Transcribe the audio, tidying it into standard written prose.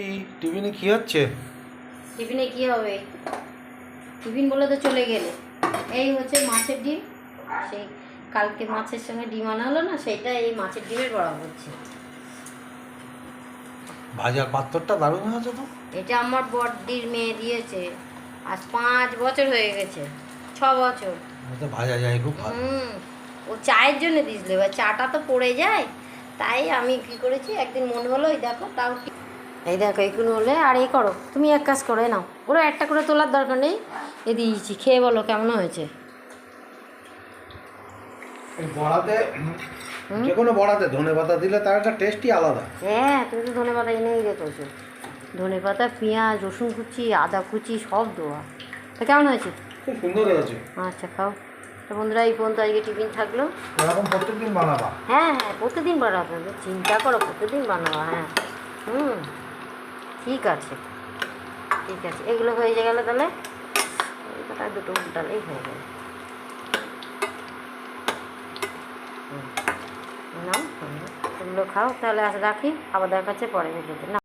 এই টিফিনে কি হচ্ছে? টিফিনে কি হবে? টিফিন বলে তো চলে গেলে। এই হচ্ছে মাছের ডিম। সেই কালকে মাছের সঙ্গে ডিম আনা হলো না, সেইটা এই মাছের ডিমের বড়া করছি। ভাজার পাত্রটা দারুণ হয়েছে তো। এটা আমার বড়দির মেয়ে দিয়েছে। আজ 5 বছর হয়ে গেছে, 6 বছর। তো ভাজা যায় খুব ভালো। ও চায়ের জন্য দিয়েছিল, এবার চাটা তো পড়ে যায়, তাই আমি কি করেছি, একদিন মনে হলো এই দেখো তাও এই দেখো এইগুলো হলে আর এই করো, তুমি এক কাজ করো, নাও ওরা একটা করে তোলার দরকার নেই, এ দিয়েছি, খেয়ে বলো কেমন হয়েছে। এই বড়াতে যে কোনো বড়াতে ধনেপাতা দিলে তার একটা টেস্টই আলাদা। হ্যাঁ, তুমি তো ধনেপাতা এনেই রেখেছো। ধনেপাতা, পেঁয়াজ, রসুন কুচি, আদা কুচি সব দেওয়া। তা কেমন হয়েছে? খুব সুন্দর হয়েছে। আচ্ছা, খাও। তো বন্ধুরা, এই পর্যন্ত আজকে টিফিন থাকলো। এরকম প্রত্যেকদিন বানাবা? হ্যাঁ হ্যাঁ, প্রতিদিন বানাবো, চিন্তা করো, প্রতিদিন বানাবো। হ্যাঁ, ঠিক আছে, ঠিক আছে। এগুলো হয়ে গেলে তাহলে কটা দুটো উল্টালেই হয়ে যাবে। নাও, এগুলো খাও তাহলে। রাখি, আবার দেখা হচ্ছে পরে ভিডিওতে। না।